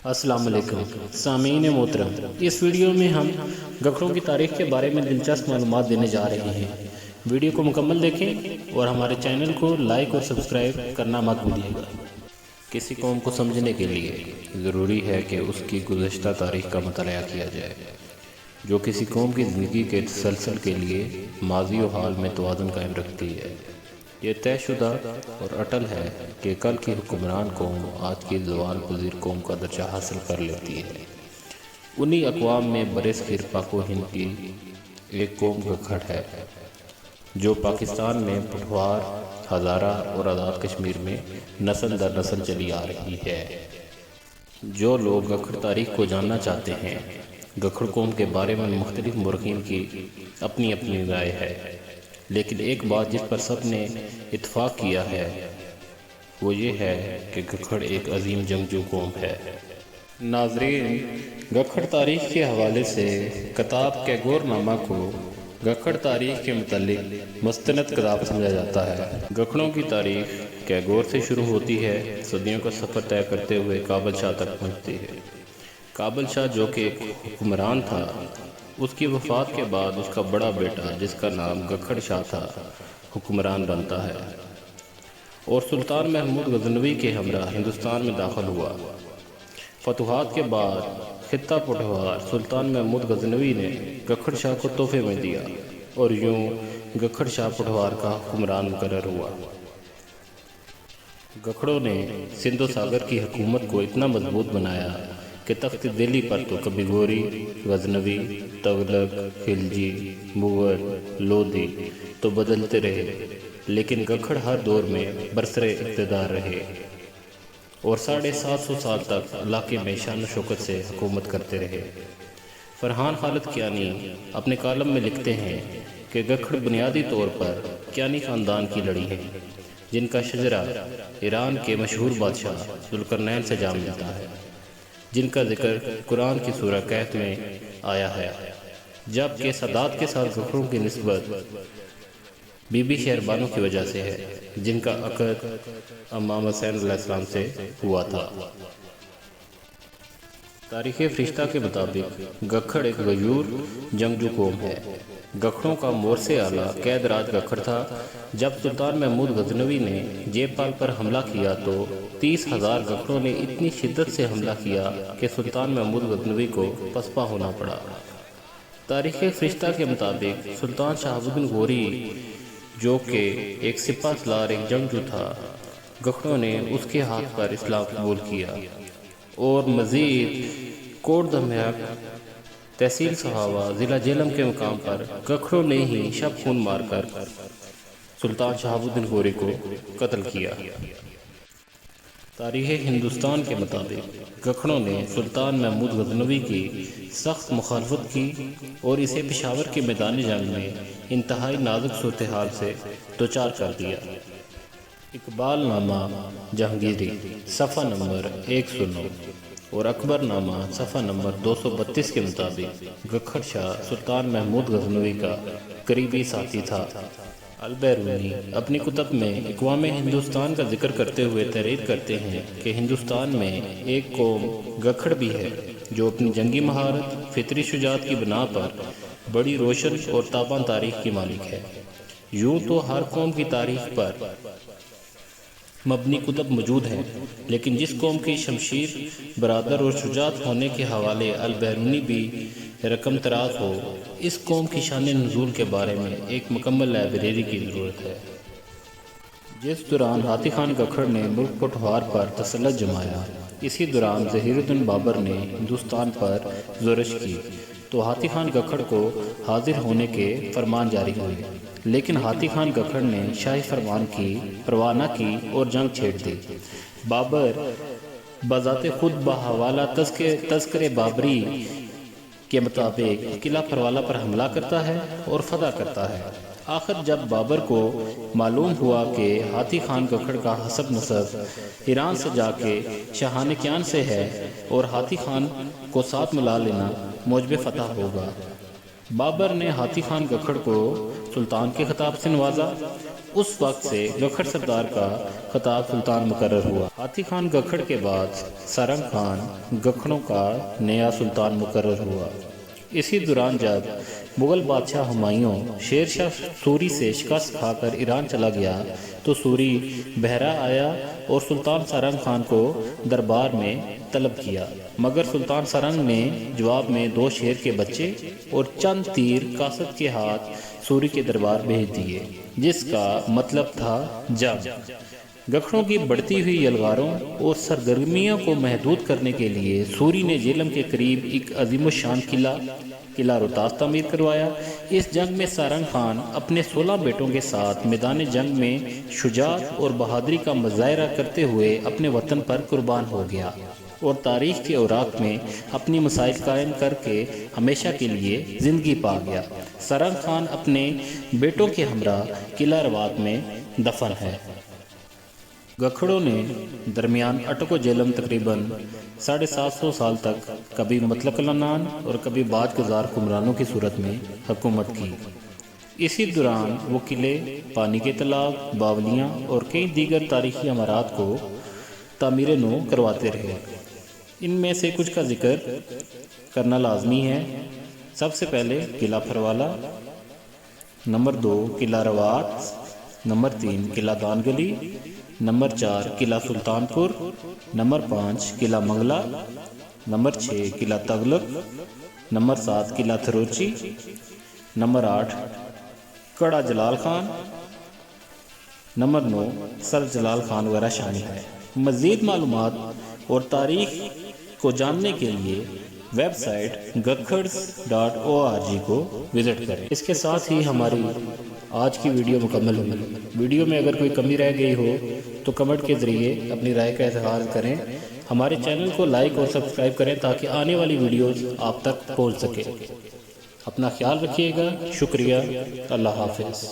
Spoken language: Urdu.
السلام علیکم سامعین محترم، اس ویڈیو میں ہم گکھڑوں کی تاریخ کے بارے میں دلچسپ معلومات دینے جا رہے ہیں۔ ویڈیو کو مکمل دیکھیں اور ہمارے چینل کو لائک اور سبسکرائب کرنا مت بھولیے گا۔ کسی قوم کو سمجھنے کے لیے ضروری ہے کہ اس کی گزشتہ تاریخ کا مطالعہ کیا جائے، جو کسی قوم کی زندگی کے تسلسل کے لیے ماضی و حال میں توازن قائم رکھتی ہے۔ یہ طے شدہ اور اٹل ہے کہ کل کی حکمران قوم آج کی زوال پذیر قوم کا درجہ حاصل کر لیتی ہے۔ انہی اقوام میں برصغیر پاک و ہند کی ایک قوم گکھڑ ہے، جو پاکستان میں پٹھوار، ہزارہ اور آزاد کشمیر میں نسل در نسل چلی آ رہی ہے۔ جو لوگ گکھڑ تاریخ کو جاننا چاہتے ہیں، گکھڑ قوم کے بارے میں مختلف مورخین کی اپنی اپنی رائے ہے، لیکن ایک بات جس پر سب نے اتفاق کیا ہے وہ یہ ہے کہ گکھڑ ایک عظیم جنگجو قوم ہے۔ ناظرین، گکھڑ تاریخ کے حوالے سے کتاب کیگور نامہ کو گکھڑ تاریخ کے متعلق مستند کتاب سمجھا جاتا ہے۔ گکھڑوں کی تاریخ کیگور سے شروع ہوتی ہے، صدیوں کا سفر طے کرتے ہوئے کابل شاہ تک پہنچتی ہے۔ کابل شاہ جو کہ ایک حکمران تھا، اس کی وفات کے بعد اس کا بڑا بیٹا جس کا نام گکھڑ شاہ تھا حکمران بنتا ہے اور سلطان محمود غزنوی کے ہمراہ ہندوستان میں داخل ہوا۔ فتوحات کے بعد خطہ پٹھوار سلطان محمود غزنوی نے گکھڑ شاہ کو تحفے میں دیا اور یوں گکھڑ شاہ پٹھوار کا حکمران مقرر ہوا۔ گکھڑوں نے سندھ و ساگر کی حکومت کو اتنا مضبوط بنایا کہ تخت دہلی پر تو کبھی غوری، غزنوی، تغلق، خلجی، مغل، لودھی تو بدلتے رہے، لیکن گکھڑ ہر دور میں برسر اقتدار رہے اور 750 سال تک علاقے میں شان و شوکت سے حکومت کرتے رہے۔ فرحان خالد کیانی اپنے کالم میں لکھتے ہیں کہ گکھڑ بنیادی طور پر کیانی خاندان کی لڑی ہے، جن کا شجرہ ایران کے مشہور بادشاہ ذوالقرنین سے جا ملتا ہے، جن کا ذکر قرآن کی سورہ کہف میں آیا ہے، جبکہ سادات کے ساتھ گکھڑوں کی نسبت بی بی شہربانو کی وجہ سے ہے، جن کا عقد امام حسین علیہ السلام سے ہوا تھا۔ تاریخ فرشتہ کے مطابق گکھڑ ایک غیور جنگجو قوم ہے۔ گکھڑوں کا مورث اعلیٰ قید راج گکھڑ تھا۔ جب سلطان محمود غزنوی نے جیب پال پر حملہ کیا تو 30,000 گکھڑوں نے اتنی شدت سے حملہ کیا کہ سلطان محمود غزنوی کو پسپا ہونا پڑا۔ تاریخ فرشتہ کے مطابق سلطان شہاب الدین غوری، جو کہ ایک سپہ سالار، ایک جنگجو تھا، گکھڑوں نے اس کے ہاتھ پر اسلام قبول کیا اور مزید کوٹ دمیاک تحصیل سہاوا ضلع جہلم کے مقام پر گکھڑوں نے ہی شب خون مار کر سلطان شہاب الدین غوری کو قتل کیا۔ تاریخ ہندوستان کے مطابق گکھڑوں نے سلطان محمود غزنوی کی سخت مخالفت کی اور اسے پشاور کے میدان جنگ میں انتہائی نازک صورتحال سے دوچار کر دیا۔ اقبال نامہ جہانگیری صفحہ نمبر 109 اور اکبر نامہ صفحہ نمبر 232 کے مطابق گکھڑ شاہ سلطان محمود غزنوی کا قریبی ساتھی تھا۔ البیرونی اپنی کتب میں اقوام ہندوستان کا ذکر کرتے ہوئے تحریر کرتے ہیں کہ ہندوستان میں ایک قوم گکھڑ بھی ہے، جو اپنی جنگی مہارت، فطری شجاعت کی بنا پر بڑی روشن اور تاباں تاریخ کی مالک ہے۔ یوں تو ہر قوم کی تاریخ پر مبنی کتب موجود ہیں، لیکن جس قوم کی شمشیر برادر اور شجاعت ہونے کے حوالے البیرونی بھی رقم تراز ہو، اس قوم کی شان نزول کے بارے میں ایک مکمل لائبریری کی ضرورت ہے۔ جس دوران ہاتھی خان گکھڑ نے ملک پٹھوار پر تسلط جمایا، اسی دوران ظہیر الدین بابر نے ہندوستان پر زورش کی تو ہاتھی خان گکھڑ کو حاضر ہونے کے فرمان جاری ہوئے، لیکن ہاتھی خان گکھڑ نے شاہی فرمان کی پرواہ نہ کی اور جنگ چھیڑ دی۔ بابر بذات خود بحوالہ تذکرہ بابری کے مطابق قلعہ پروالا پر حملہ کرتا ہے اور فتح کرتا ہے۔ آخر جب بابر کو معلوم ہوا کہ ہاتھی خان گکھڑ کا حسب نسب ایران سے جا کے شاہانکیان سے ہے اور ہاتھی خان کو ساتھ ملا لینا موجب فتح ہوگا، بابر نے ہاتھی خان گکھڑ کو سلطان کے خطاب سے نوازا۔ اس وقت سے گکھڑ سردار کا خطاب سلطان مقرر ہوا۔ ہاتھی خان گکھڑ کے بعد سارنگ خان گکھڑوں کا نیا سلطان مقرر ہوا۔ اسی دوران جب مغل بادشاہ ہمایوں شیر شاہ سوری سے شکست کھا کر ایران چلا گیا تو سوری بحرہ آیا اور سلطان سارنگ خان کو دربار میں طلب کیا، مگر سلطان سارنگ نے جواب میں 2 شیر کے بچے اور چند تیر قاصد کے ہاتھ سوری کے دربار بھیج دیے، جس کا مطلب تھا جنگ۔ گکھڑوں کی بڑھتی ہوئی یلغاروں اور سرگرمیوں کو محدود کرنے کے لیے سوری نے جیلم کے قریب ایک عظیم الشان قلعہ روہتاس تعمیر کروایا۔ اس جنگ میں سارنگ خان اپنے 16 بیٹوں کے ساتھ میدان جنگ میں شجاعت اور بہادری کا مظاہرہ کرتے ہوئے اپنے وطن پر قربان ہو گیا اور تاریخ کے اوراق میں اپنی مسائل قائم کر کے ہمیشہ کے لیے زندگی پا گیا۔ سارنگ خان اپنے بیٹوں کے ہمراہ قلعہ روات میں دفن ہے۔ گکھڑوں نے درمیان اٹک و جیلم تقریباً 750 سال تک کبھی مطلق العنان اور کبھی باج گزار حکمرانوں کی صورت میں حکومت کی۔ اسی دوران وہ قلعے، پانی کے تالاب، باولیاں اور کئی دیگر تاریخی عمارات کو تعمیر نو کرواتے رہے۔ ان میں سے کچھ کا ذکر کرنا لازمی ہے۔ سب سے پہلے قلعہ پھروالا، نمبر 2 قلعہ روات، نمبر 3 قلعہ دان گلی، نمبر 4 قلعہ سلطان پور، نمبر 5 قلعہ منگلا، نمبر 6 قلعہ تغلق، نمبر 7 قلعہ تھروچی، نمبر 8 کڑا جلال خان، نمبر 9 سر جلال خان وغیرہ شامل ہے۔ مزید معلومات اور تاریخ کو جاننے کے لیے ویب سائٹ gakkhads.org کو وزٹ کریں۔ اس کے ساتھ ہی ہماری آج کی ویڈیو مکمل ہوئی۔ ویڈیو میں اگر کوئی کمی رہ گئی ہو تو کمنٹ کے ذریعے اپنی رائے کا اظہار کریں۔ ہمارے چینل کو لائک اور سبسکرائب کریں تاکہ آنے والی ویڈیوز آپ تک پہنچ سکے۔ اپنا خیال رکھیے گا۔ شکریہ۔ اللہ حافظ۔